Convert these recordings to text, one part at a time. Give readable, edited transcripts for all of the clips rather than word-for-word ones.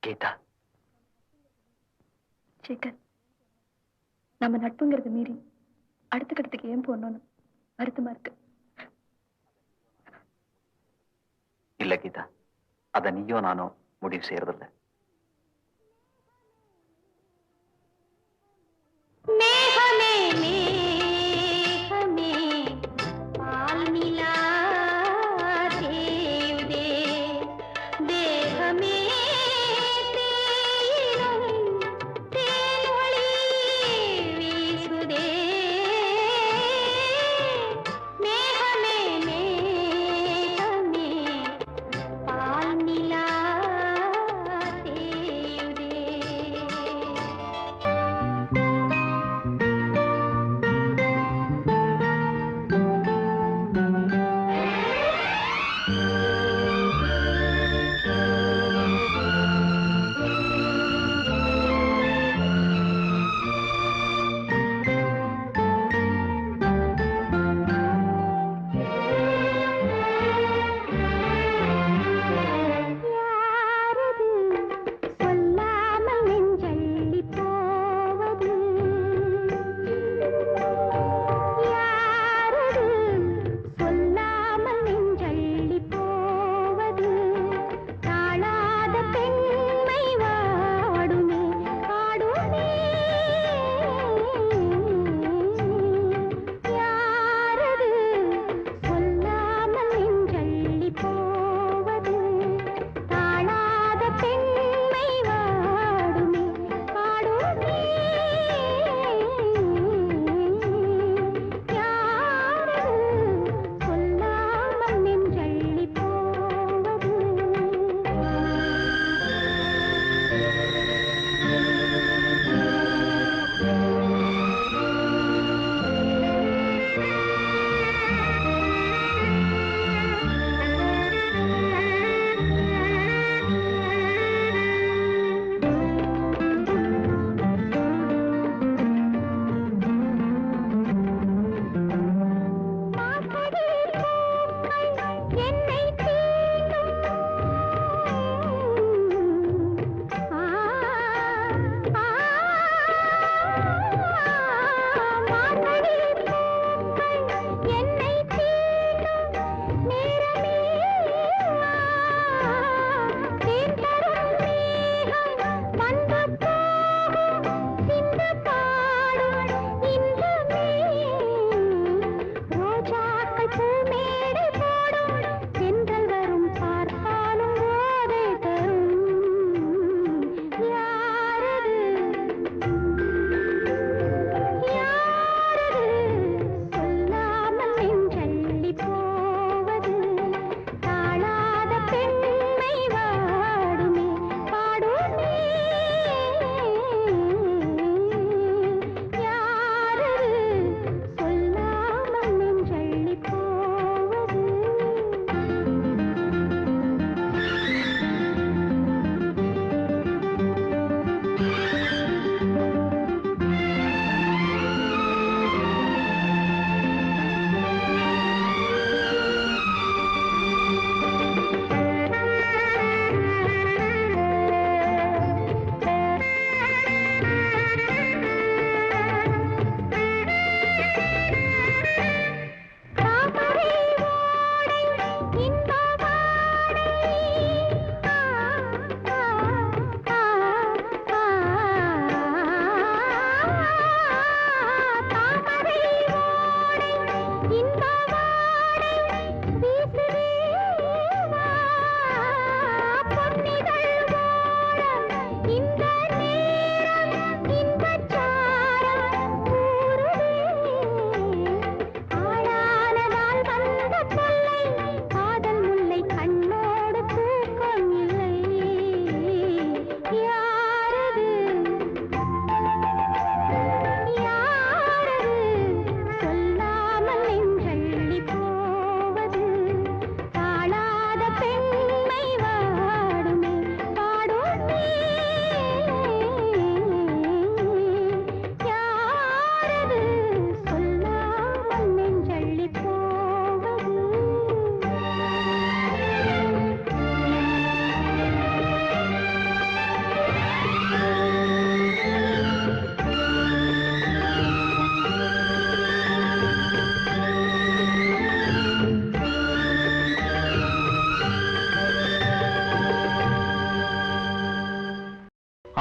கீதா, சேகர், நம்ம நட்புங்கிறது மீறி அடுத்த கட்டத்துக்கு ஏன் போகணும்னு வருத்தமா இருக்கு. இல்ல கீதா, அத நீயோ நானோ முடிவு செய்யறதில்ல.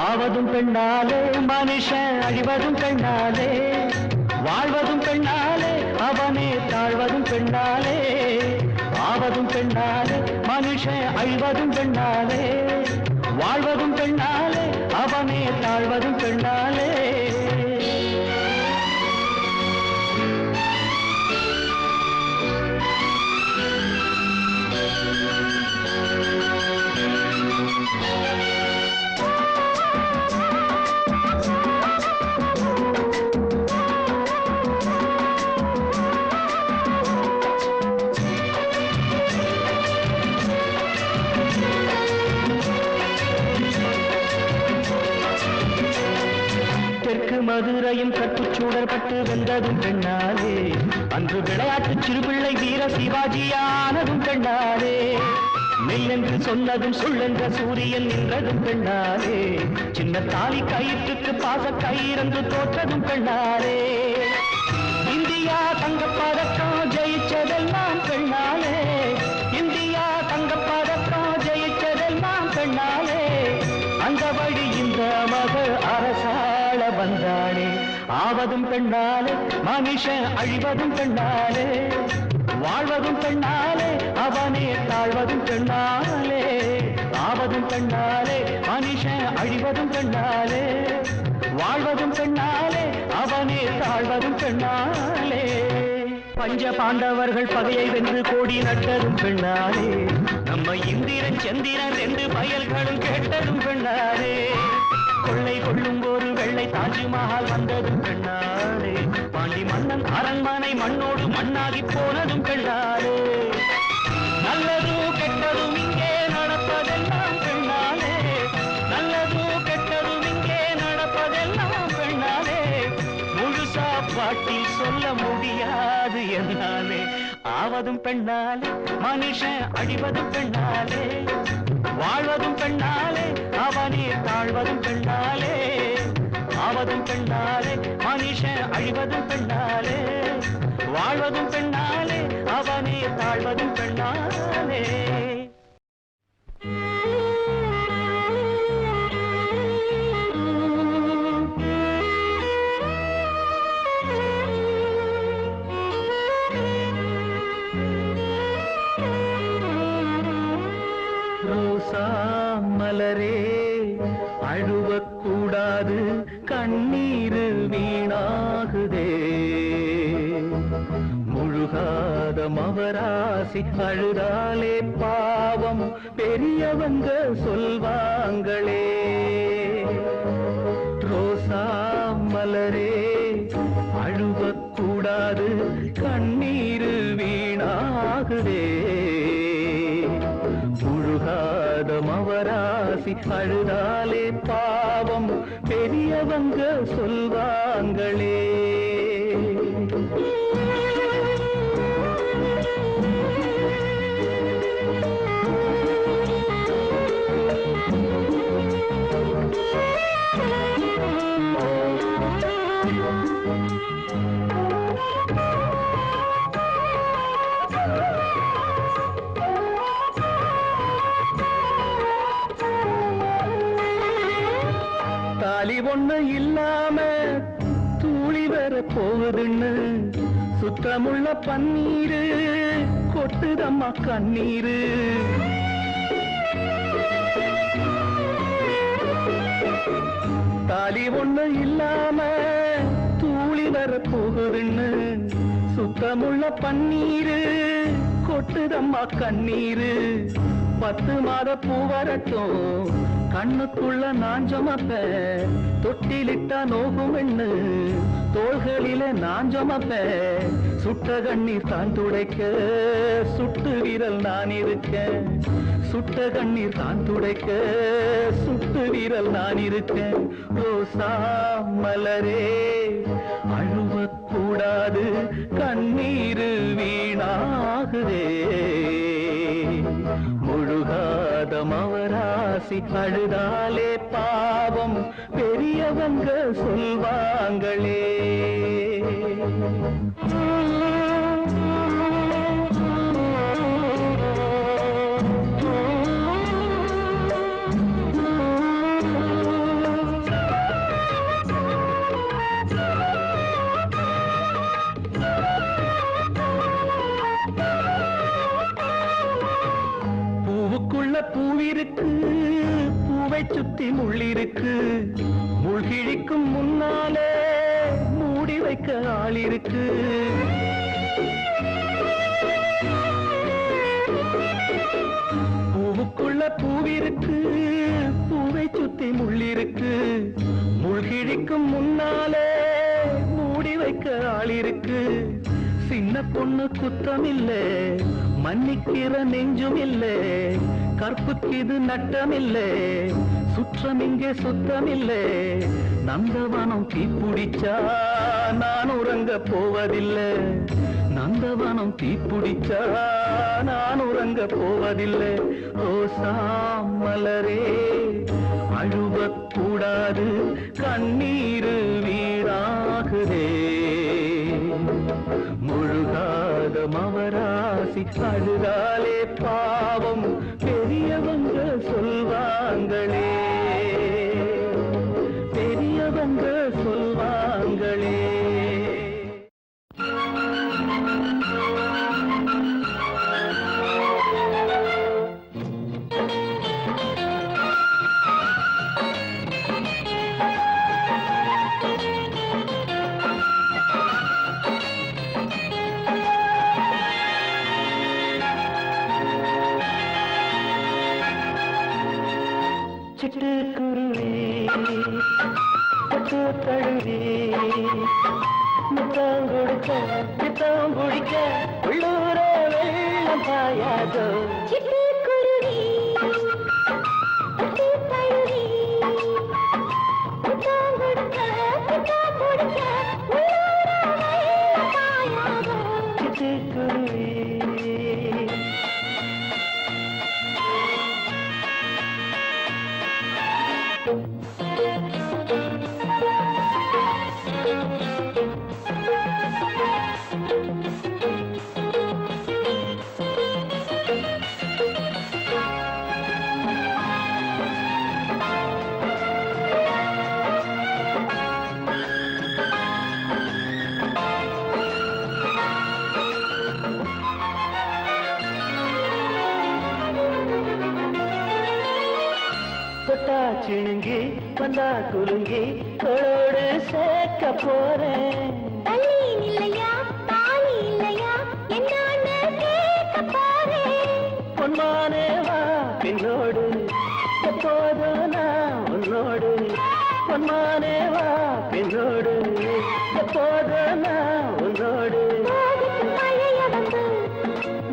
ஆவதும் பெண்ணாலே மனுஷன் அழிவதும் பெண்ணாலே, வாழ்வதும் பெண்ணாலே அவனே தாழ்வதும் பெண்ணாலே. ஆவதும் பெண்ணாலே மனுஷன் அழிவதும் பெண்ணாலே, வாழ்வதும் பெண்ணாலே அவனே தாழ்வதும் பெண்ணாலே. மதுரையும் கற்புச்சூடர் பட்டு வென்றதும் பெண்ணாலே, அன்று விளையாட்டு சிறுபிள்ளை வீர சிவாஜியானதும் பெண்ணாலே. நெல்லென்று சொன்னதும் சொல்லென்ற சூரியன் நின்றதும் பெண்ணாலே, சின்ன தாலி கயிற்றுக்கு பாச கயிறென்று தோற்றதும் பெண்ணாலே. இந்தியா தங்கப்பதக்கம் ஜெயிச்சதெல்லாம் பெண்ணாலே, இந்தியா தங்கப்பதக்கம் ஜெயிச்சதெல்லாம் பெண்ணாலே. அந்த வழி இந்த மகள் அரசாள வந்தாளே. ஆவதும் பெண்ணாலே மனுஷன் அழிவதும் பெண்ணாலே, வாழ்வதும் பெண்ணாலே அவனே தாழ்வதும் பெண்ணாலே. ஆவதும் பெண்ணாலே மனுஷன் அழிவதும் பெண்ணாலே, வாழ்வதும் பெண்ணாலே அவனே தாழ்வதும் பெண்ணாலே. பஞ்ச பாண்டவர்கள் பகையை வென்று கோடி நட்டதும் பெண்ணாலே, நம்ம இந்திரன் சந்திரன் 2 பயல்களும் கேட்டதும் பெண்ணாலே. கொள்ளை கொள்ளும் ஒரு வெள்ளை தாஜ்மஹால் வந்ததும் பெண்ணாலே, பாண்டி மன்னன் அரண்மனை மண்ணோடு மண்ணாகி போனதும் பெண்ணாலே. நல்லதும் கெட்டதும் இங்கே நடப்பதெல்லாம் பெண்ணாலே, நல்லதும் கெட்டதும் இங்கே நடப்பதெல்லாம் பெண்ணாலே. முழுசா பாட்டில் சொல்ல முடியாது என்னாலே. ஆவதும் பெண்ணாலே மனுஷன் அழிவதும் பெண்ணாலே, வாழ்வதும் பெண்ணாலே அவனே தாழ்வதும் பெண்ணாலே. ஆவதும் பெண்ணாலே மனுஷன் அழிவதும் பெண்ணாலே, வாழ்வதும் பெண்ணாலே அவனே தாழ்வதும் பெண்ணாலே. மலரே அழுவக்கூடாது, கண்ணீர் வீணாகுதே. முழுகாத மவராசி அழுதாலே பாவம் பெரியவங்க சொல்வாங்களே. ரோசா மலரே அழுவக்கூடாது, கண்ணீர் வீணாகுதே. முழுகாத மவராசி அழுதாலே பாவம் பெரியவங்க சொல்வாங்களே. தாலி ஒண்ணு இல்லாம தூளி வர போகுதுன்னு சுத்தமுள்ள பன்னீரு கொட்டுதம்மா கண்ணீரு. தாலி ஒண்ணு இல்லாம தூளி வர போகுதுன்னு சுத்தமுள்ள பன்னீரு கொட்டுதம்மா கண்ணீரு. 10 மாத பூ வரட்டும் கண்ணுக்குள்ள நான் சுமப்பேன், தொட்டிலிட்டா நோகும் எண்ணு தோள்களில நான் சுமப்பேன். சுட்ட கண்ணீர் தான் துடைக்க சுட்டு விரல் நான் இருக்கேன், சுட்ட கண்ணீர் தான் துடைக்க சுட்டு விரல் நான் இருக்கேன். ரோசா மலரே அழுவக்கூடாது, கண்ணீர் வீணாகுதே. முழுகாத மவராசி அழுதாலே பாவம் பெரியவங்க சொல்வாங்களே. சுத்தி முள்ளிருக்கு முள்கிழிக்கும் முன்னாலே மூடி வைக்க ஆள் இருக்கு பூவுக்குள்ள பூவிருக்கு பூவை சுத்தி முள்ளிருக்கு முள்கிழிக்கும் முன்னாலே மூடி வைக்க ஆள் இருக்கு சின்ன பொண்ணு குத்தமில்லை மன்னிக்கிற நெஞ்சும் இல்லை கற்புக்கு இது நட்டமில்லை சுற்றம் இங்கே சுத்தமில்லை நந்தவனம் தீப்பிடிச்சா நான் உறங்க போவதில்லை நந்தவனம் தீப்பிடிச்சா நான் உறங்க போவதில்லை ரோசா மலரே அழுவக்கூடாது கண்ணீரு வீணாகுதே முழுகாத மவராசி அழுதாலே பாவம் பெரியவங்க சொல்வாங்களே பெரியவங்க சொல்வாங்களே சிட்டுக்குருவி பட்டு தழுவி முத்தம் கொடுக்க பித்தம் பிடிக்க உள்ளூர வெள்ளம் பாயாதோ சிட்டுக்குருவி பட்டு தழுவி முத்தம் கொடுக்க பித்தம் பிடிக்க உள்ளூர வெள்ளம் பாயாதோ சிட்டுக்குருவி சிணுங்கி வந்தா குலுங்கி தோளோடு சேர்க்க போறேன் தள்ளி இல்லையா தாலி இல்லையா என்னன்னு கேட்க போறேன் பொன்மானே வா பின்னோடு எப்போதும் நான் உன்னோடு பொன்மானே வா பின்னோடு எப்போதும் நான் உன்னோடு பழைய வந்து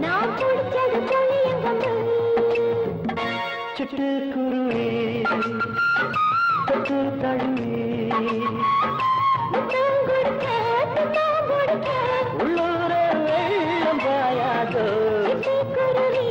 நான் பிடிச்சது பொழியும் வந்து சிட்டுக்குருவி பட்டு தழுவி முத்தம் கொடுக்க பித்தம் பிடிக்க உள்ளூர வெள்ளம் பாயாதோ சிட்டுக்குருவி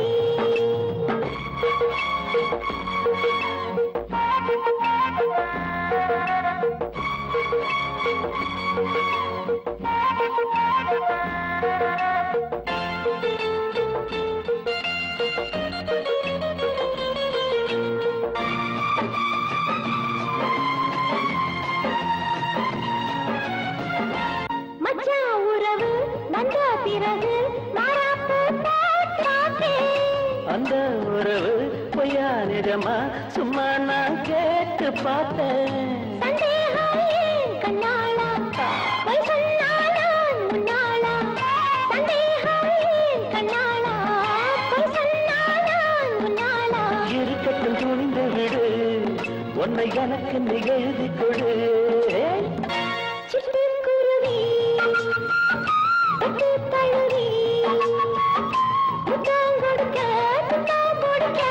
மச்சான் உறவு வந்த பிறகு மாறாப்பு பார்த்தேன் அந்த உறவு பொய்யா நிஜமா சும்மா நான் கேட்டு பார்த்தேன் சந்தேகம் ஏன் கண்ணாளா பொய் சொன்னாலான் முன்னாளா சந்தேகம் ஏன் கண்ணாளா பொய் சொன்னாலான் முன்னாளா இருக்கட்டும் துணிந்து விடு உன்னை எனக்கு நிகழ்த்தி கொடு சிட்டுக்குருவி பட்டு தழுவி முத்தம் கொடுக்க பித்தம் பிடிக்க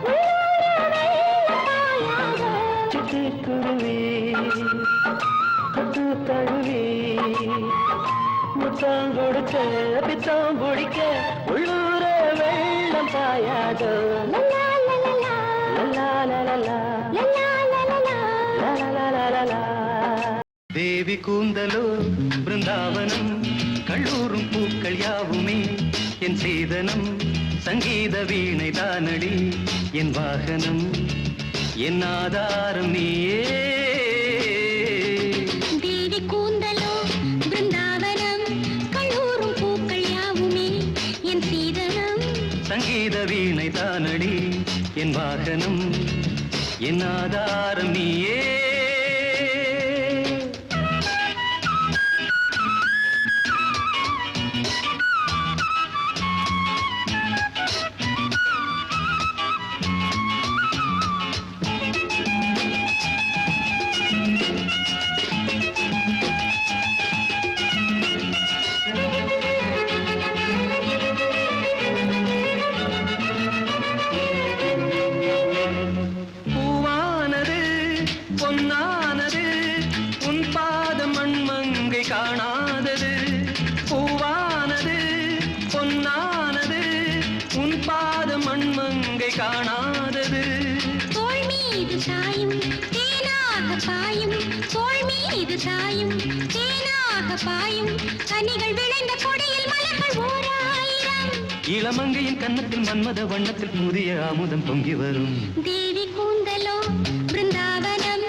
உள்ளூர வெள்ளம் பாயாதோ சிட்டுக்குருவி பட்டு தழுவி முத்தம் கொடுக்க பித்தம் பிடிக்க உள்ளூர வெள்ளம் பாயாதோ லலா லலலா லலா லலலா லலா லலலா லலா லலலா தேவி கூந்தலோ பிருந்தாவனம் கல்லூரும் பூக்கள் யாவுமே என் சீதனம் சங்கீத வீணை தானடி என் வாகனம் என் ஆதாரம் நீயே தேவி கூந்தலோ பிருந்தாவனம் கல்லூரும் பூக்கள் யாவுமே என் சீதனம் சங்கீத வீணை தானடி என் வாகனம் என் ஆதாரம் நீயே. பொன்னானது உன் பாதம் மண்மங்கை காணாதது. பூவானது பொன்னானது உன் பாதம் மண்மங்கை காணாதது. தோள் மீது சாயும் தேனாக பாயும், தோள் மீது சாயும் தேனாக பாயும், கனிகள் விளைந்த கொடியில் மலர்கள் ஓராயிரம். இளமங்கையின் கன்னத்தில் மன்மத வண்ணத்தில் புதிய அமுதம் பொங்கி வரும். தேவி கூந்தலோ பிருந்தாவனம்,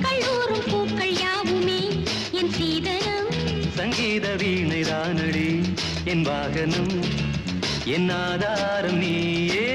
கல்லூரும் பூக்கள் யாவுமே என் சீதனம். சங்கீத வீணை தானடி என் வாகனம், என் ஆதாரம் நீயே.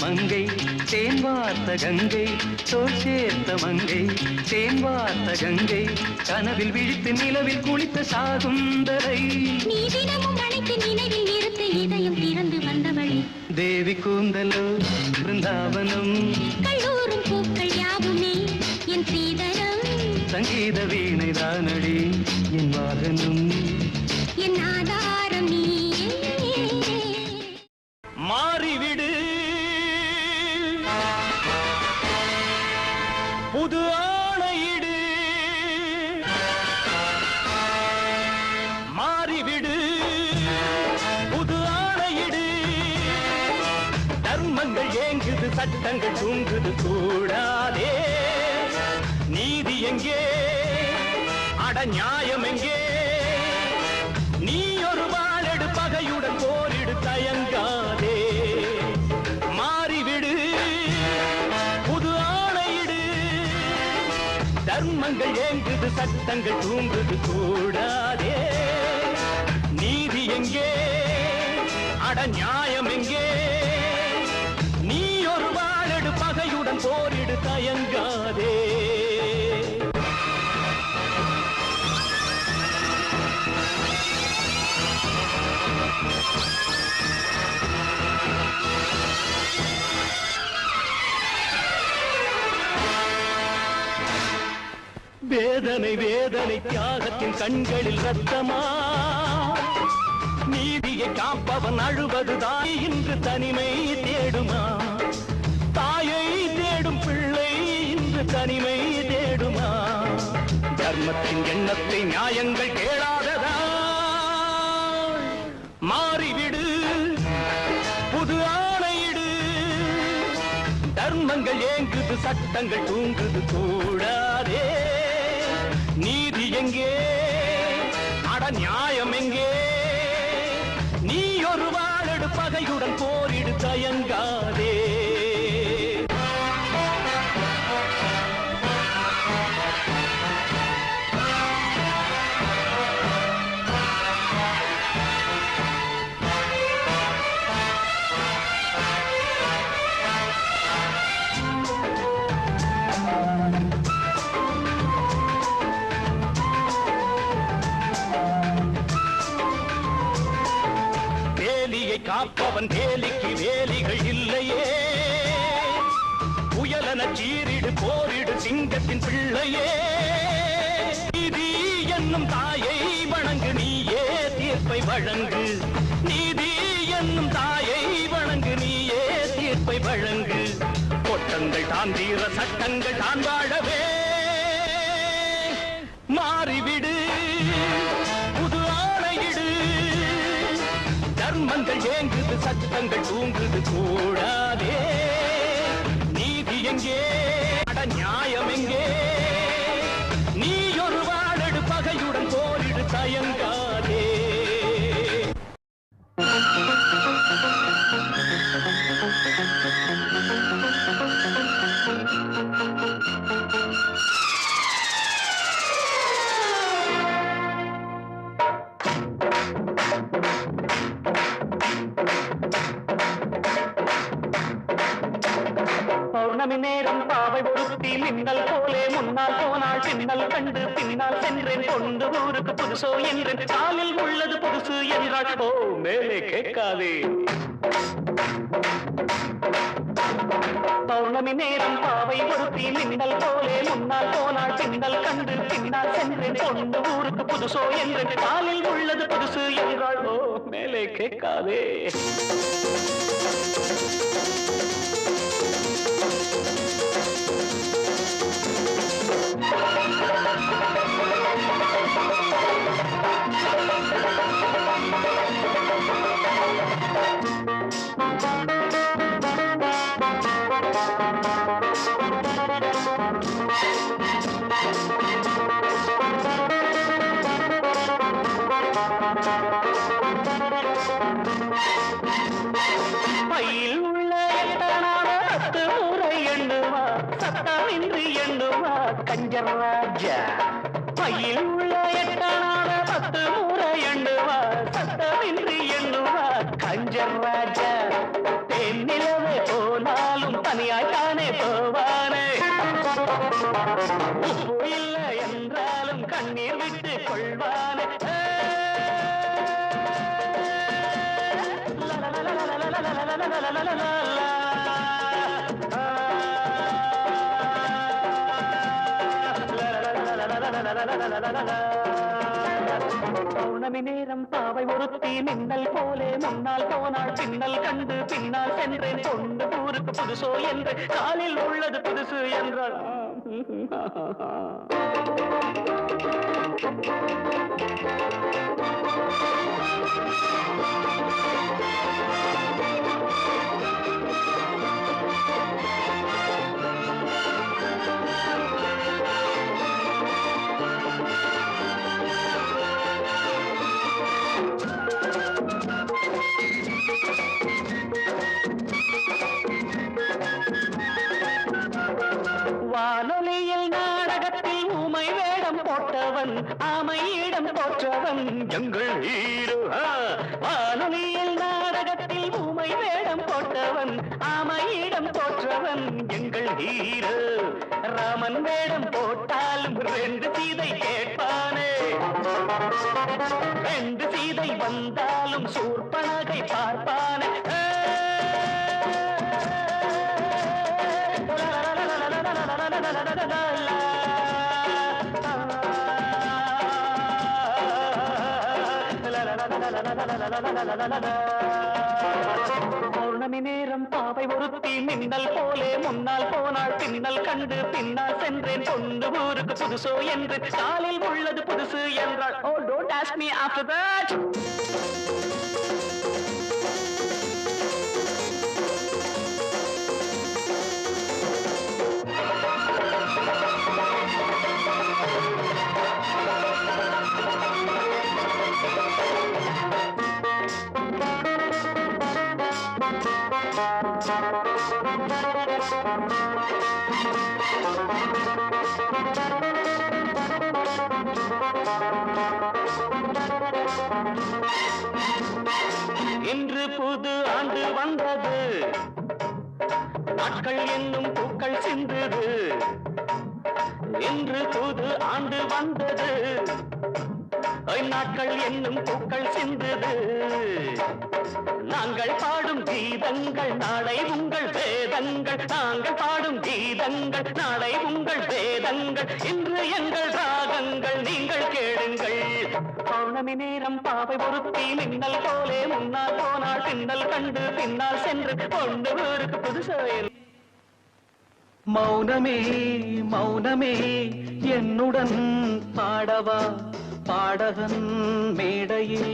மங்கை தேன் வார்த்த கங்கை, தோல் சேர்த்த மங்கை தேன் வார்த்த கங்கை, கனவில் விழித்து நிலவில் குளித்த சாகுந்தரை. நீ தினமும் அழைத்து நினைவில் இருந்த இதயம் திறந்து வந்தவளே. தேவி கூந்தலோ பிருந்தாவனம், கல்லூரும் பூக்கள் யாவுமே என் சீதனம். சங்கீத வீணை தானடி என் வாகனம், என் ஆதாரம் நீயே. மாறிவிடு புது ஆணையிடு, மாறிவிடு புது ஆணையிடு. தர்மங்கள் ஏங்குது சட்டங்கள் தூங்குது கூடாதே. நீதி எங்கே அட நியாயம் எங்கே? நீ ஒரு வாழெடு பகையுடன் போரிடு தயங்காதே. மாறிவிடு புது ஆணையிடு. தர்மங்கள் ஏங்குது சட்டங்கள் தூங்குது கூடாதே. நீதி எங்கே அட நியாயம் எங்கே? நீ ஒரு வாழெடு பகையுடன் போரிடு தயங்காதே. வேதனை வேதனை தியாகத்தின் கண்களில் ரத்தமா, நீதியை காப்பவன் அழுவதுதான் இன்று தனிமை தேடுமா? தாயை தேடும் பிள்ளை இன்று தனிமை தேடுமா? தர்மத்தின் எண்ணத்தை நியாயங்கள் கேளாததா? மாறிவிடு புது ஆணையிடு. தர்மங்கள் ஏங்குது சட்டங்கள் தூங்குது கூடாதே. நீதி எங்கே அட நியாயம் எங்கே? நீ ஒரு வாழெடு பகையுடன் போரிடு தயங்காதே. காப்பவன் வேலிக்கு வேலிகள் இல்லையே. புயலன சீரிடு போரிடு சிங்கத்தின் பிள்ளையே. நீதி என்னும் தாயை வணங்கு நீயே தீர்ப்பை வழங்கு. நீதி என்னும் தாயை வணங்கு நீயே தீர்ப்பை வழங்கு. கஷ்டங்கள் தான் தீர சட்டங்கள் தான் வாழவே மாறிவிடு புது ஆணையிடு தர்மங்கள் ஏங்குது சட்டங்கள் தூங்குது கூடாதே நீதி எங்கே அட நியாயம் எங்கே நீ ஒரு வாழடு பகையுடன் போரிடு தயங்காதே பௌர்ணமி நேரம் பாவை ஒருத்தி மின்னல் போலே முன்னால் போனாள் பின்னல் கண்டு பின்னால் சென்றேன் கொண்டு ஊருக்கு புதுசோ என்றேன் காலில் உள்ளது புதுசு என்றாள் ஓ மேலே கேட்காதே பௌர்ணமி நேரம் பாவை ஒருத்தி மின்னல் போலே முன்னால் போனாள் பின்னல் கண்டு பின்னால் சென்றேன் கொண்டு ஊருக்கு புதுசோ என்றேன் காலில் உள்ளது புதுசு என்றாள் ஓ மேலே கேட்காதே பையில் உள்ள எட்டனான 10 முறை எண்ணுவா சத்தமின்றி எண்ணுவா கஞ்சர் ராஜா பையில் உள்ள எட்டனான 10 முறை எண்ணுவா சத்தமின்றி எண்ணுவா கஞ்சர் ராஜா தென்னிலவே போனாலும் தனியாய்த்தானே போவானே உப்பு இல்லை என்றாலும் கண்ணீர் விட்டு கொள்வானே பௌர்ணமி நேரம் பாவை ஒருத்தி மின்னல் போலே முன்னால் போனாள் பின்னல் கண்டு பின்னால் சென்றேன் கொண்டு ஊருக்கு புதுசோ என்று காலில் உள்ளது புதுசு என்றாள் வானொலியில் நாடகத்தில் ஊமை வேடம் போட்டவன் ஆமையிடம் போற்றவன் எங்கள் ஹீரோ வானொலியில் நாடகத்தில் ஊமை வேடம் போட்டவன் ஆமையிடம் போற்றவன் எங்கள் ஹீரோ ராமன் வேடம் போட்டாலும் 2 சீதை கேட்பானே 2 சீதை வந்தாலும் சூர்பனகை பார்ப்பானே பௌர்ணமி நேரம் பாவை ஒருத்தி மின்னல் போலே முன்னால் போனாள் பின்னல் கண்டு பின்னால் சென்றேன் கொண்டு ஊருக்கு புதுசோ என்று காலில் உள்ளது புதுசு என்றாள் ஓ don't ask me after that இன்று புது ஆண்டு வந்தது நாட்கள் என்னும் பூக்கள் சிந்தது இன்று புது ஆண்டு வந்தது நாட்கள் என்னும் பூக்கள் சிந்தது நாங்கள் பாடும் கீதங்கள் நாளை உங்கள் வேதங்கள் நாங்கள் பாடும் கீதங்கள் நாளை உங்கள் வேதங்கள் இன்று எங்கள் ராகங்கள் நீங்கள் கேளுங்கள் பௌர்ணமி நேரம் பாவை ஒருத்தி மின்னல் போலே முன்னால் போனாள் பின்னல் கண்டு பின்னால் சென்று கொண்டு ஊருக்கு புதுசோயில் மௌனமே மௌனமே என்னுடன் பாடவா பாடகன் மேடையில்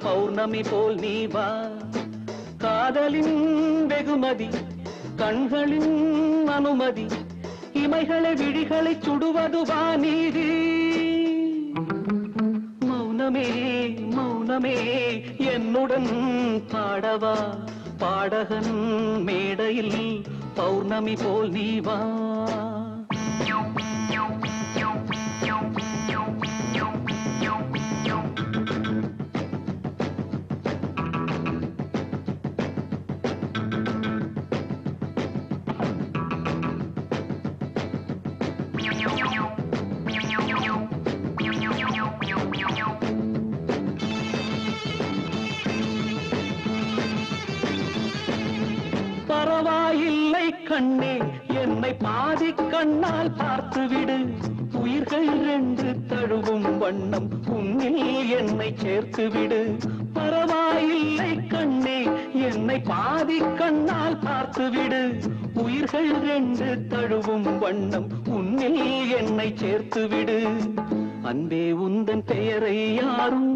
பௌர்ணமி போல் நீ வா காதலின் வெகுமதி கண்களின் அனுமதி இமைகளை விழிகளை சுடுவது வாநீதி மௌனமே மௌனமே என்னுடன் பாடவா பாடகன் மேடையில் பௌர்ணமி போல் நீ வா பரவாயில்லை கண்ணே என்னை பாதி கண்ணால் பார்த்துவிடு உயிர்கள் ரெண்டு தழுவும் வண்ணம் உன்னில் என்னை சேர்த்துவிடு பரவாயில்லை கண்ணே என்னை பாதி கண்ணால் பார்த்துவிடு உயிர்கள் ரெண்டு தழுவும் வண்ணம் உன்னில் என்னை சேர்த்துவிடு அன்பே உந்தன் பெயரை யாரும்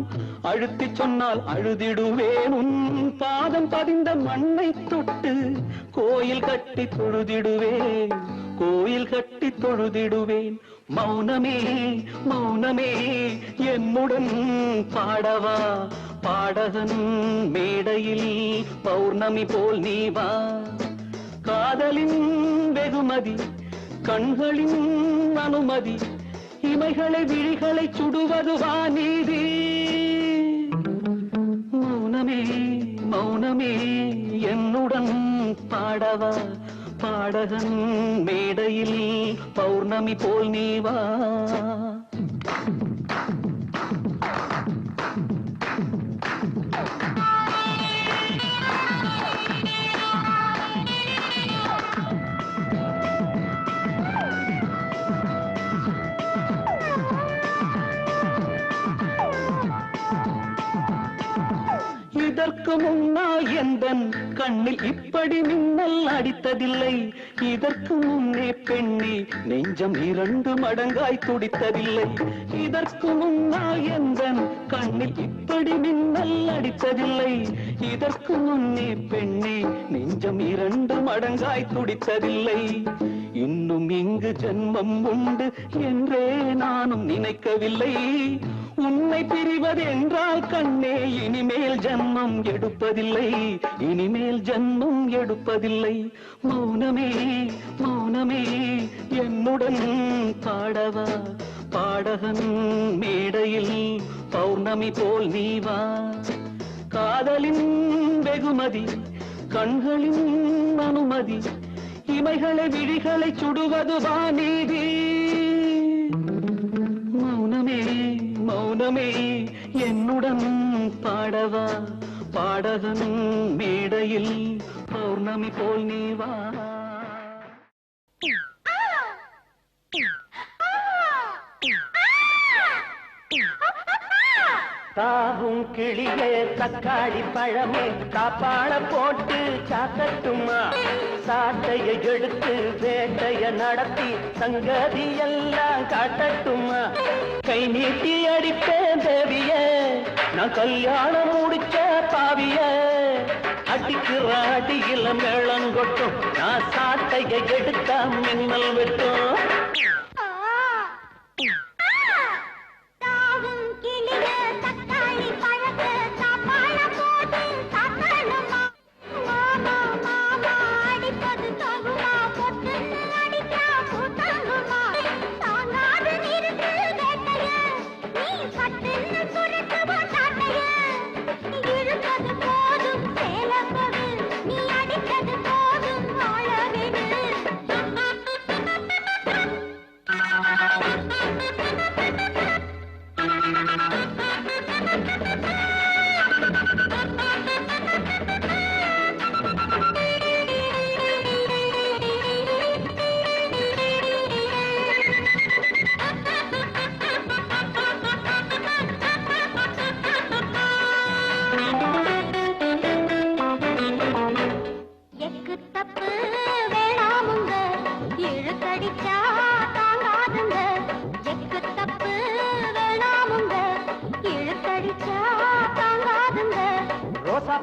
அழுத்தி சொன்னால் அழுதிடுவேன் உன் பாதம் பதிந்த மண்ணை தொட்டு கோயில் கட்டி தொழுதிடுவேன் கோயில் கட்டி தொழுதிடுவேன் மௌனமே மௌனமே என்னுடன் பாடவா பாடகன் மேடையில் பௌர்ணமி போல் நீ வா காதலின் வெகுமதி கண்களின் அனுமதி இமைகளை விழிகளை சுடுவது வாநீதி மௌனமே மௌனமே என்னுடன் பாடவா பாடகன் மேடையில் பௌர்ணமி போல் நீ வா இதற்கு முன்னால் எந்தன் கண்ணில் இப்படி மின்னல் அடித்ததில்லை இதற்கு முன்னே பெண்ணே நெஞ்சம் 2 மடங்காய் துடித்ததில்லை இதற்கு முன்னால் எந்தன் கண்ணில் இப்படி மின்னல் அடித்ததில்லை இதற்கு முன்னே பெண்ணே நெஞ்சம் 2 மடங்காய் துடித்ததில்லை இன்னும் இங்கு ஜென்மம் உண்டு என்றே நானும் நினைக்கவில்லை உன்னை பிரிவது என்றால் கண்ணே இனிமேல் ஜன்மம் எடுப்பதில்லை இனிமேல் ஜன்மம் எடுப்பதில்லை மௌனமே மௌனமே என்னுடன் பாடவா பாடகன் மேடையில் பௌர்ணமி போல் நீ வா காதலின் வெகுமதி கண்களின் அனுமதி இமைகளை விழிகளை சுடுவது வாநீதி மௌனமே மௌனமே என்னுடன் பாடவா பாடகன் மேடையில் பௌர்ணமி போல் நீ வா தாவும் கிளியே தக்காளி பழமே காப்பாள போட்டு சாத்தட்டுமா சாட்டையை எடுத்து வேட்டைய நடத்தி சங்கதி எல்லாம் காட்டட்டுமா கை நீட்டி அடிப்பேன் தேவிய நான் கல்யாணம் முடிச்ச பாவிய அடிக்கிற அடியில மேளங்கொட்டும் நான் சாட்டையை எடுத்தா மின்னல் வெட்டும்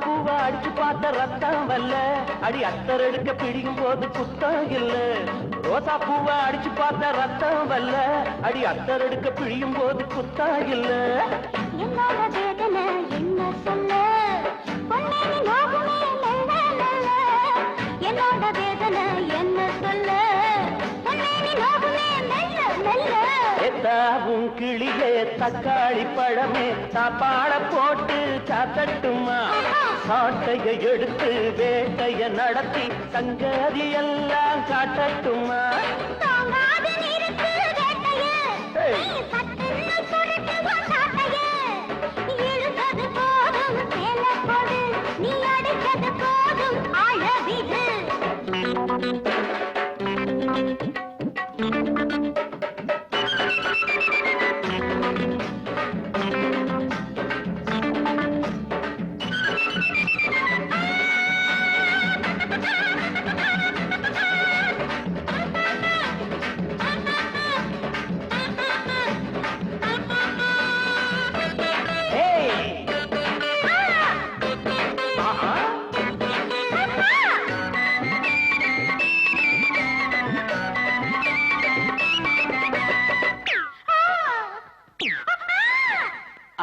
பூவை அடிச்சு பார்த்த ரத்தம் வல்ல அடி அத்தர் எடுக்க பிடிக்கும் போது குத்தம் இல்ல ரோசா பூவை அடிச்சு பார்த்த ரத்தம் வல்ல அடி அத்தர் எடுக்க பிடிக்கும் போது குத்தம் இல்ல என்னோட வேதனை என்ன சொல்ல பொன்னேனி நோகுமே மெல்ல மெல்ல என்னோட வேதனை என்ன சொல்ல பொன்னேனி நோகுமே மெல்ல மெல்ல எத்தாவும் கிளியே தக்காளி பழமே சாப்பாட போட்டு சாத்தட்டுமா சாட்டைய எடுத்து வேட்டைய நடத்தி சங்கதி எல்லாம் காட்டட்டுமா தாங்காது நிறுத்து வேட்டையே நீ சட்டுன்னு சுருட்டு சாட்டையே இழுத்தது போதும் மேல போடு நீ அடித்தது போதும் அழவிது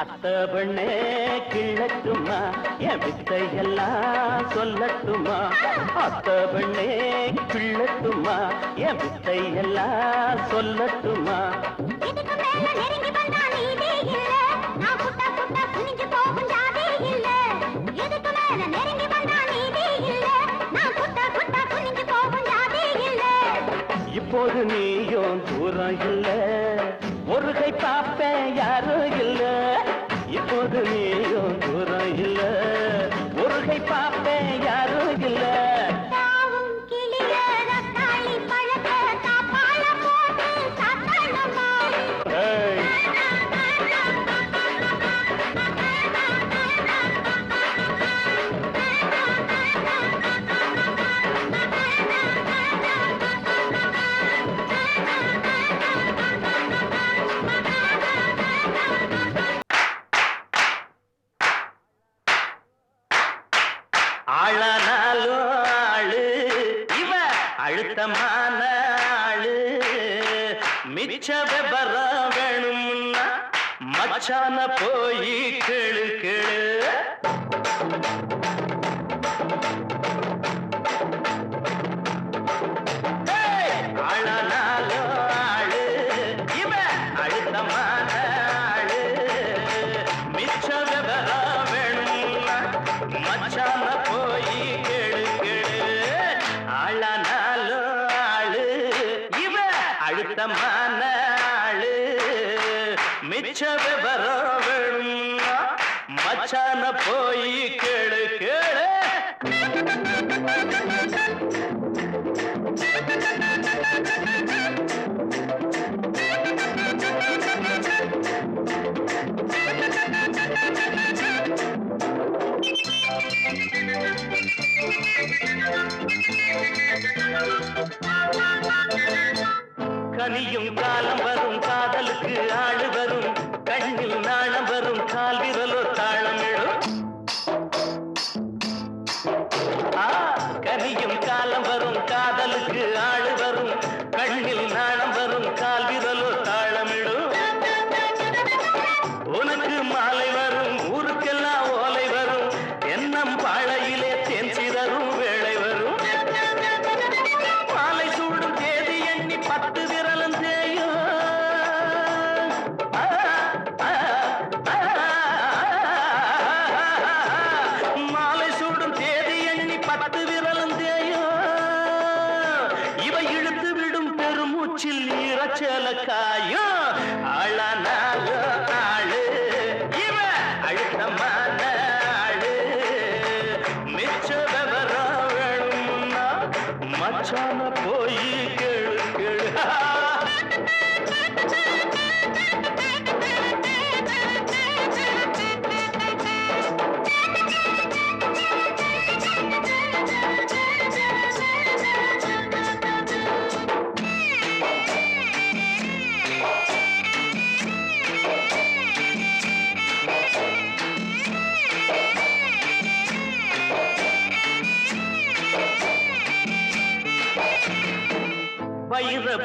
அத்த பெண்ணே கிழட்டுமா என் வித்தையெல்லாம் சொல்லட்டுமா அத்த பெண்ணே கிழட்டுமா என் வித்தையெல்லாம் சொல்லட்டுமா இதுக்கு மேல நெருங்கி வந்தா நீதே இல்ல நான் புட்டா புட்டா குனிஞ்சு போகும் ஜாதே இல்ல இதுக்கு மேல நெருங்கி வந்தா நீதே இல்ல நான் புட்டா புட்டா குனிஞ்சு போகும் ஜாதே இல்ல இப்போது நீயும் தூரம் இல்ல ஒரு கை பாப்பேன் யாரும் இல்ல இப்போது நீயும் தூரம் இல்ல ஒரு கை பாப்பேன் யாரும் இல்ல தாவும் கிளிய ரத்தாளி பழக்க தாப்பாள போட்டு சாத்தணுமா ஏய், ஆளானாலும் ஆளு இவ அழுத்தமான ஆளு மிச்ச விபரம் வேணும்னா மச்சான போய் கேளு கேளு ஆளானாலும் ஆளு இவ அழுத்தமான ஆளு மிச்ச விபரம் வேணும்னா மச்சான போய் கேளு கேளு ஆளானாலும் ஆளு இவ அழுத்தமான ஆளு மிச்ச விவரம் வேணும்னா மச்சான போய் கேளு கேளு கனியும் காலம் வரும் காதலுக்கு ஆடு வரும் கண்ணில் நாணம் வரும் கால் விரலோ தாளமிடும் கனியும் காலம் வரும் காதலுக்கு ஆடு வரும் கண்ணில் நாணம் வரும் கால் விரலோ தாளமிடும் உனக்கு மாலை வரும் ஊருக்கெல்லாம் ஓலை வரும் எண்ணம் பாழையிலே தேன் சிதறும் வேளை வரும் மாலை சூடும் தேதி எண்ணி 10 விரலும் தேயும் மாலை சூடும் தேதி எண்ணி 10 விரலும் தேயும் இவை இழுத்து விடும் பெருமூச்சில் ஈரச்சல காயும் ஆளானாலும் ஆளு இவ அழுத்தமான ஆளு மிச்ச விவரம் வேணும்னா மச்சான போய் கேளு கேளு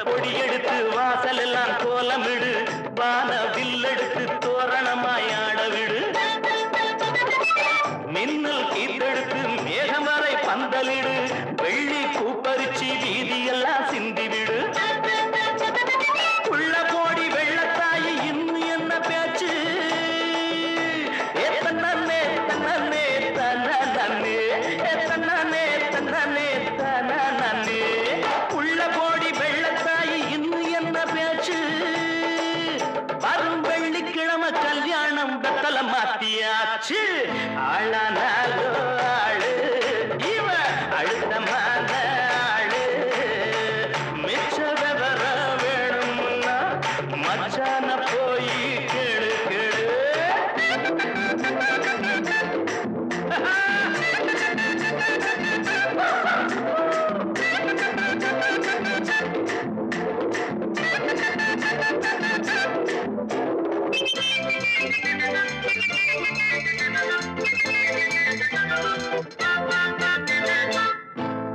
பொடி எடுத்து வாசல் எல்லாம் கோலமிடு வான வில்லெடுத்து தோரணமாய் ஆட விடு மின்னல் கீத்தெடுத்து மேகம் வரை பந்தலிடு வெள்ளி பூப்பரிச்சி வீதியெல்லாம் சிந்திவிடு உள்ள கோடி வெள்ளத்தாயி இன்னும் என்ன பேச்சு தன்னே தன்னே தன்னே தன்னே தன்னே தன்னே உள்ள கோடி வெள்ளத்தாயி இன்னும் என்ன பேச்சு வரும் வெள்ளிக்கிழமை கல்யாணம் பெத்தல மாத்தியாச்சு ஆளானாலோ ஆளு இவ அழுத்தமான ஆளு மிச்ச விவர வேணும்னா மச்சான போய் கேளு கேளு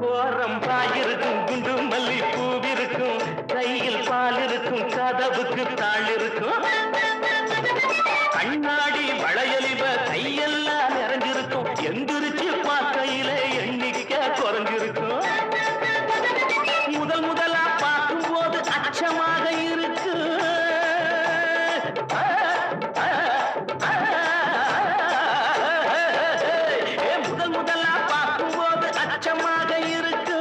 கோரம் பாயிருக்கும் குண்டு மல்லி பூவிருக்கும் கையில் பால் இருக்கும் கதவுக்கு தாள் இருக்கும் கண்ணாடி வளையலிவ கையெல்லாம் நிறைஞ்சிருக்கும் எந்திரிச்சு பார்க்கையில எண்ணிக்கை குறைஞ்சிருக்கும் முதல் முதலா பார்க்கும் போது அச்சமாக இருக்கு முதல் முதலா பார்க்கும் போது அச்சமாக இருக்கு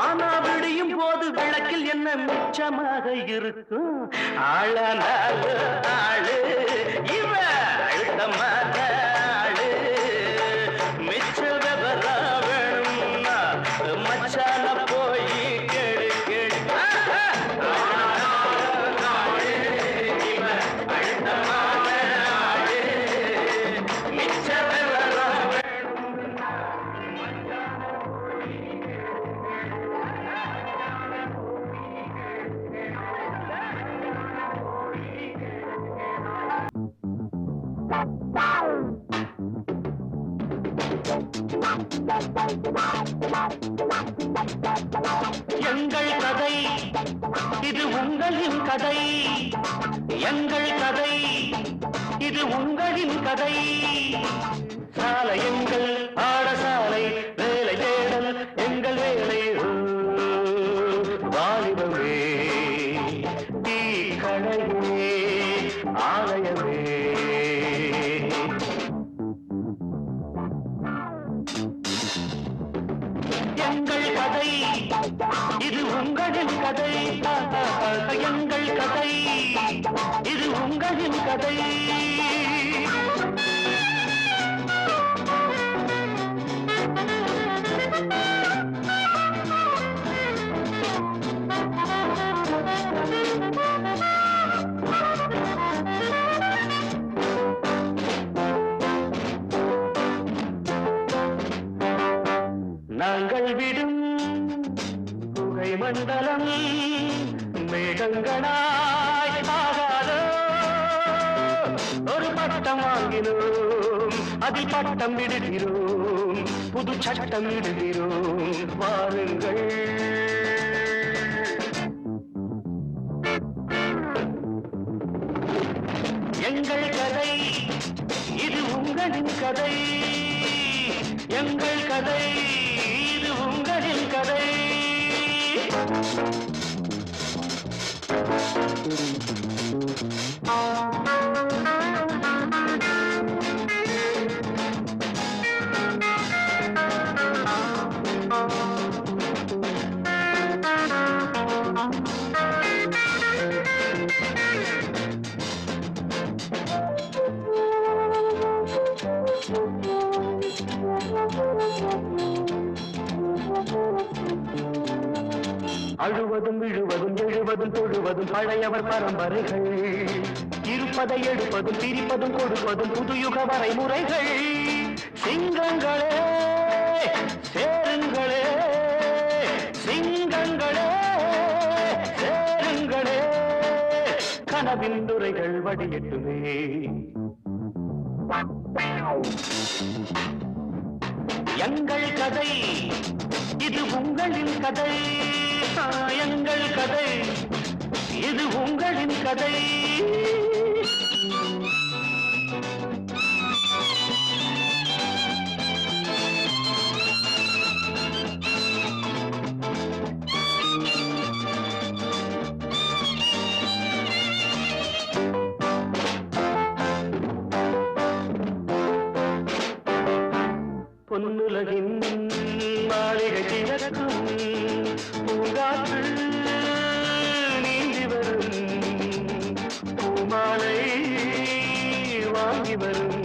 ஆனா விடியும் போது விளக்கில் என்ன மிச்சமாக இருக்கும் ஆளானாலு ஆளு இவ அழுத்தமான ஆளு மிச்ச விவர வேணும்னா மச்சான போய் கேளு கேளு இவ அழுத்தமான ஆளு மிச்ச விவர வேணும்னா எங்கள் கதை இது உங்களின் கதை எங்கள் கதை இது உங்களின் கதை சாலை எங்கள் பாடசாலை வேலை தேடல் எங்கள் வேலை வாலிபமே தீ கடையே ஆலயமே எங்கள் கதை இது உங்களின் கதை எங்கள் கதை இது உங்களின் கதை நாங்கள் விடும் புகை மண்டலம் மேகங்களாய் ஆகாதோ ஒரு பட்டம் வாங்கினோம் அதில் பட்டம் விடுகிறோம் புது சட்டம் விடுகிறோம் வாருங்கள் எங்கள் கதை இது உங்களின் கதை எங்கள் கதை இது உங்களின் கதை அழுவதும் விழுவதும் எழுவதும் தொழுவதும் பழையவர் பரம்பரைகள் இருப்பதை எடுப்பதும் பிரிப்பதும் கொடுப்பதும் புதுயுக வரைமுறைகள் சிங்கங்களே சேருங்களே சிங்கங்களே சேருங்களே கனவின் துறைகள் வடியட்டுமே எங்கள் கதை இது உங்களின் கதை எங்கள் கதை இது உங்களின் கதை. பொன்னுலகின் மாளிகை திறக்கும் பூங்காற்று நீந்தி வரும் பூமாலை வாங்கி வரும்.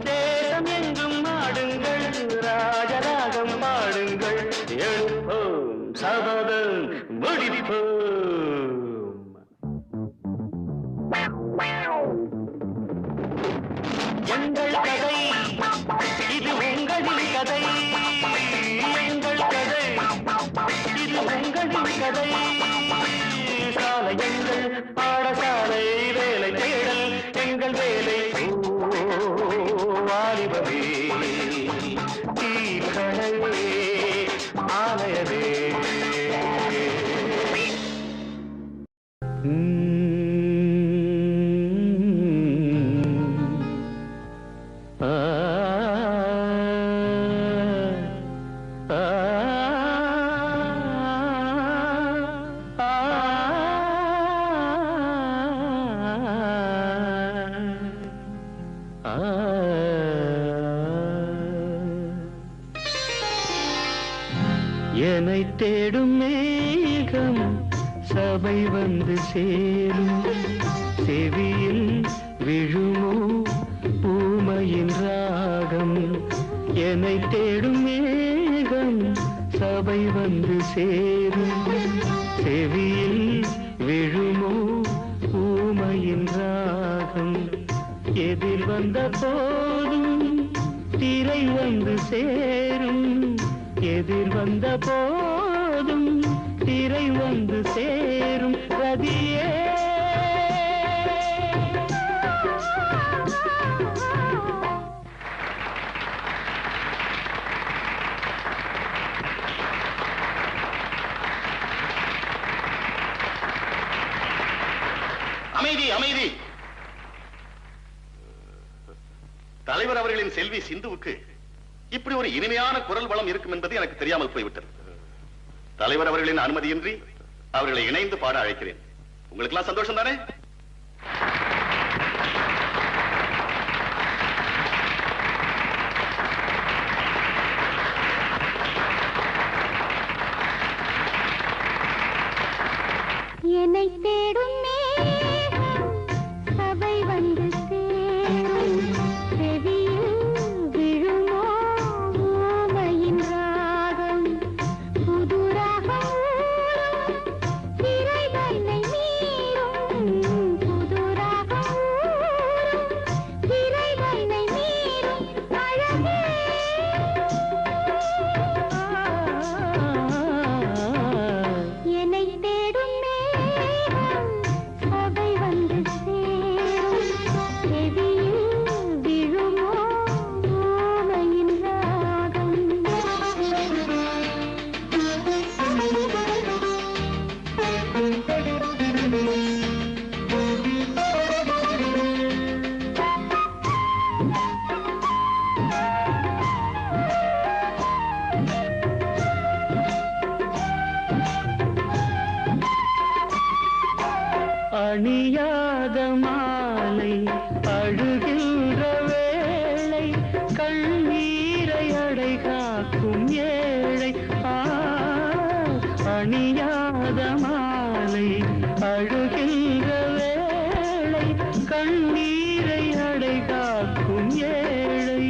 தேசம் எங்கும் ஆடுங்கள் ராஜராகம் பாடுங்கள் எழுப்போம் சபதம் முடிப்போம். எங்கள் கதை இது உங்களின் கதை. எங்கள் கதை இது உங்களின் கதை. சாலை எங்கள் பாடசாலை வேலை தேடல் எங்கள் வேலை. வாலிபமே தீக்கடவே ஆலயவே. என்னை தேடும் மேகம் சபை வந்து சேரும். செவியில் விழுமோ பூமையின் ராகம். என்னை தேடும் மேகம் சபை வந்து சேரும். செவியில் விழுமோ பூமையின் ராகம். எதிர் வந்த போதும் திரை வந்து சேரும். எதிர் வந்த போதும் திரை வந்து சேரும். ரதியே அமைதி அமைதி. தலைவர் அவர்களின் செல்வி சிந்துவுக்கு இப்படி ஒரு இனிமையான குரல் வளம் இருக்கும் என்பது எனக்கு தெரியாமல் போய்விட்டது. தலைவர் அவர்களின் அனுமதியின்றி அவர்களை இணைந்து பாட அழைக்கிறேன். உங்களுக்கு எல்லாம் சந்தோஷம் தானே? என்னை தேடும் சபை வந்து சேரும். செவியில் விழுமோ ஊமையின் ராகம். புது ராகம் திரை தன்னை மீறும். புது ராகம் திரை தன்னை மீறும். அழகே என்னை தேடும் சபை வந்து சேரும். செவியில் விழுமோ ஊமையின் ராகம். அணியாத மாலை அழுகின்ற வேளை கண்ணீரை அடை காக்கும் ஏழை. அணியாத மாலை அழுகின்ற வேளை கண்ணீரை அடை காக்கும் ஏழை.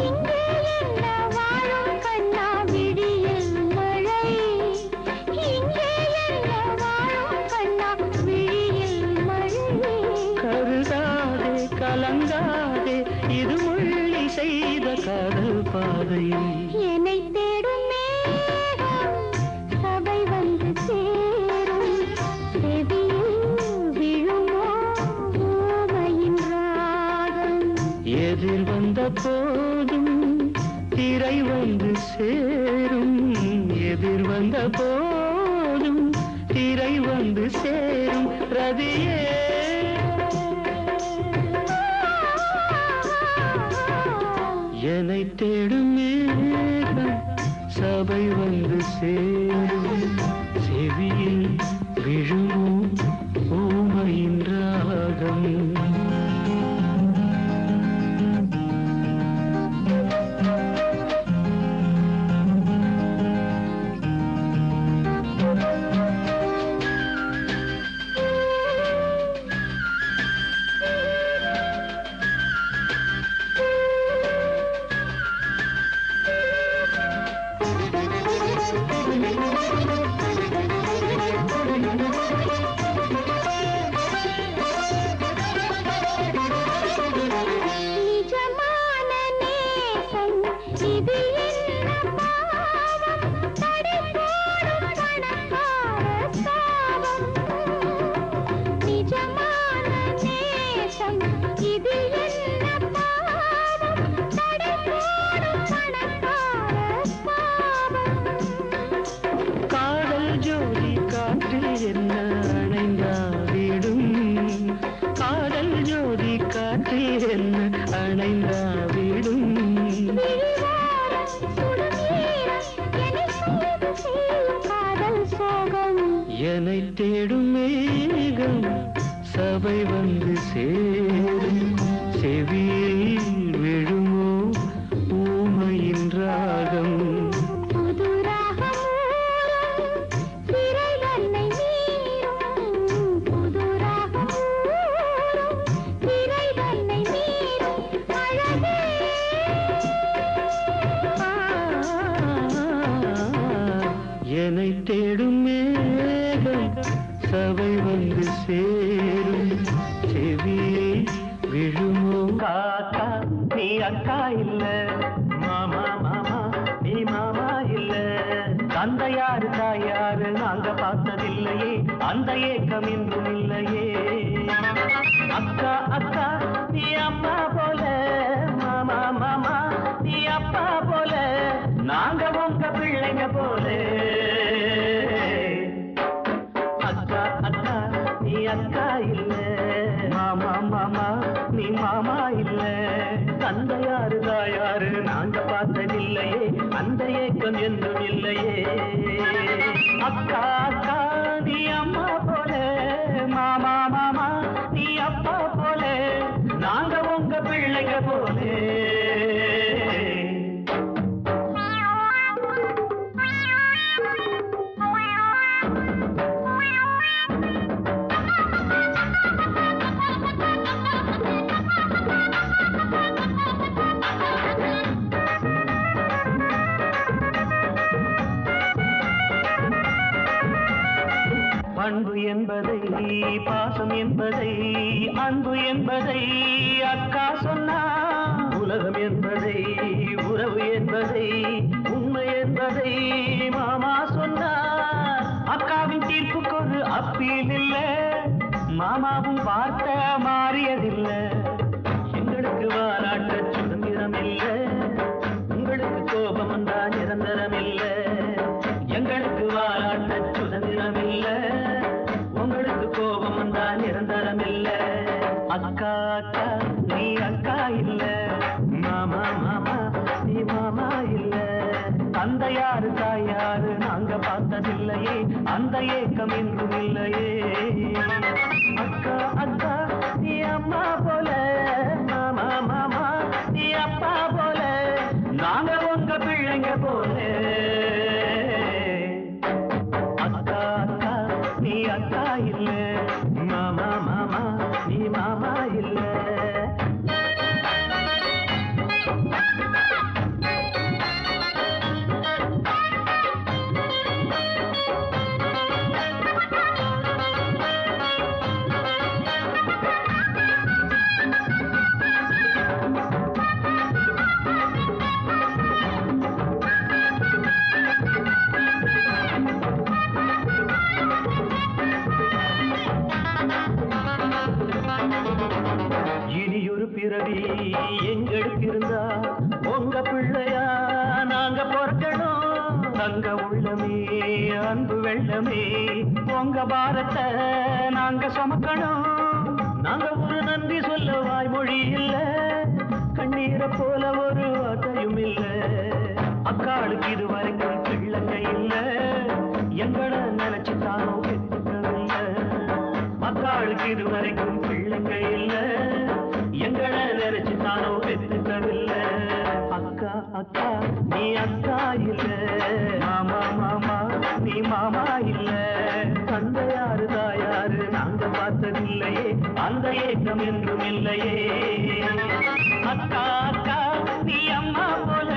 இங்கே என்ன வாழும் கண்ணா விடியல் மழை. இங்கே என்ன வாழும் கண்ணா விடியல் மழை. கருதாதே கலங்காதே இது முள்ளி செய்த காதல் பாதை. என்னை தேடும் மேகம் சபை வந்து சேரும். செவியில் விழுமோ ஊமையின் ராகம். எதிர் வந்த போதும் திரை வந்து சேரும். போதும் திரை வந்து சேரும் ரதியே என்னை தேடும் மேகம் சபை வந்து சேரும் செவியில் விழும் ஊமையின் ராகம் என்னை தேடும் மேகம் சபை வந்து சேரும் செவியில் விழுமோ ஊமையின் ராகம் என்னை தேடும் மேகம் சபை வந்து சேரும் செவியை விழுமோ காக்கா நீ அக்கா இல்ல மாமா மாமா நீ மாமா இல்ல தந்தையாரு தாயாரு நாங்க பார்த்ததில்லையே அந்த ஏக்கம் இன்றும் இல்லையே அக்கா அக்கா நீ அம்மா போல மாமா மாமா நீ அப்பா போல நாங்க உங்க பிள்ளைங்க போல அக்கா அக்கா நீ அக்கா இல்ல மாமா மாமா நீ மாமா இல்ல தந்தையாரு தாயாரு நாங்க பார்த்ததில்லையே அந்த ஏக்கம் என்றும் இல்லையே அக்கா அக்கா நீ அம்மா போல மாமா மாமா நீ அப்பா போல நாங்க உங்க பிள்ளைங்க போல பண்பு என்பதை பாசம் என்பதை அன்பு என்பதை அக்கா சொன்னா உலகம் என்பதை உறவு என்பதை உண்மை என்பதை மாமா சொன்னார் அக்காவின் தீர்ப்புக்கு ஒரு அப்பீல் இல்ல மாமாவும் வார்த்தை மாறியதில்லை எங்களுக்கு வாராட்ட சுதந்திரம் இல்ல உங்களுக்கு கோபம் வந்தா நிரந்தரம் இல்ல எங்களுக்கு வாராட்ட சுதந்திரம் இல்ல உங்களுக்கு கோபம் வந்தா நிரந்தரம் இல்ல அக்கா அக்கா நீ அக்கா இல்ல மாமா மாமா நீ மாமா இல்ல தந்தையாரு தாயாரு நாங்க பார்த்ததில்லையே அந்த ஏக்கம் என்றும் இல்லையே அக்கா அக்கா நீ அம்மா போல மாமா மாமா நீ அப்பா போல நாங்க உங்க பிள்ளைங்க போல அக்கா அக்கா நீ அக்கா இல்ல மாமா மாமா நீ மாமா இல்ல இனியொரு பிறவி எங்களுக்கு இருந்தா உங்க பிள்ளையா நாங்க பொறுக்கணும் தங்க உள்ளமே அன்பு வெள்ளமே உங்க பாரத்தை நாங்க சுமக்கணும். நாங்க ஒரு நன்றி சொல்ல வாய்மொழி இல்ல, கண்ணீரை போல ஒரு வார்த்தையும் இல்ல. அக்காளுக்கு இது வரைக்கும் பிள்ளைங்க இல்ல, எங்களை நினைச்சுட்டானோ பெற்றுக்கவில்லை. அக்காளுக்கு இது வரைக்கும் பிள்ளைங்க இல்ல, எங்களை நினைச்சுட்டானோ பெற்றுக்கவில்லை. அக்கா அக்கா நீ அக்கா இல்ல, மாமா மாமா நீ மாமா இல்ல. தந்தையாரு தாயாரு நாங்க பார்த்ததில்லையே, அந்த ஏக்கம் என்றும் இல்லையே. அக்கா அக்கா நீ அம்மா போல,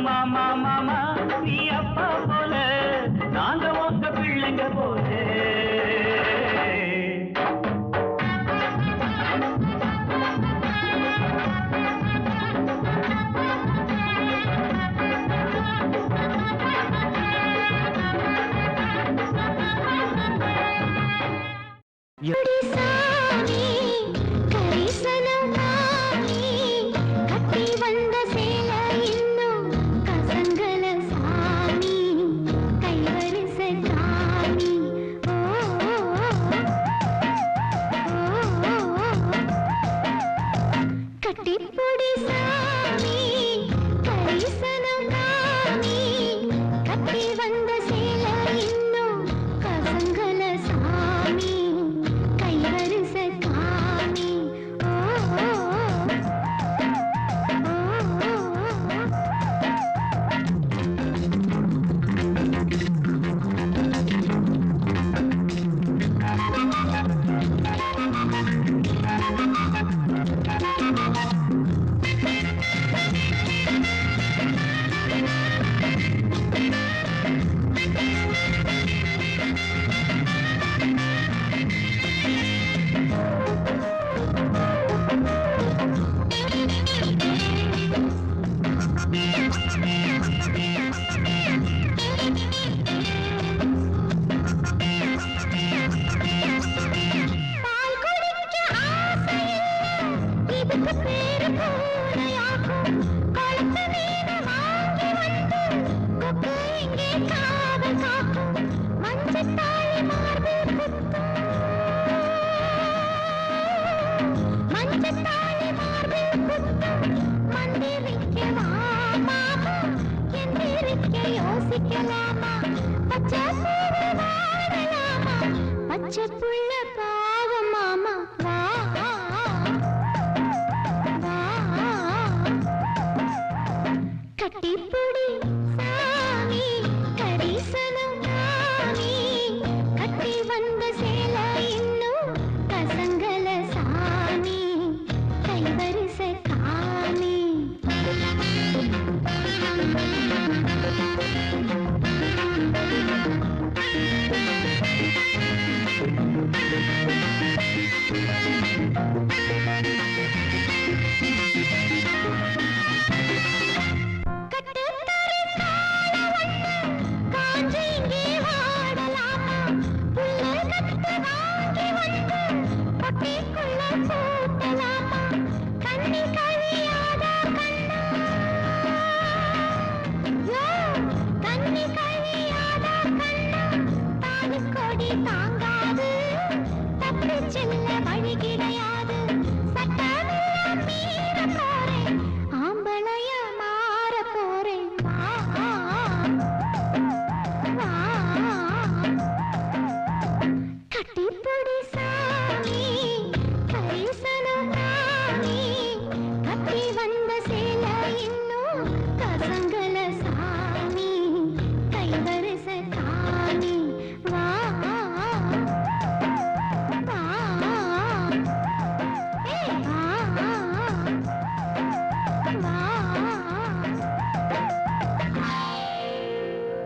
மாமா மாமா நீ அப்பா போல, நாங்க உங்க பிள்ளைங்க போல. காவல் காக்கும் மஞ்சள்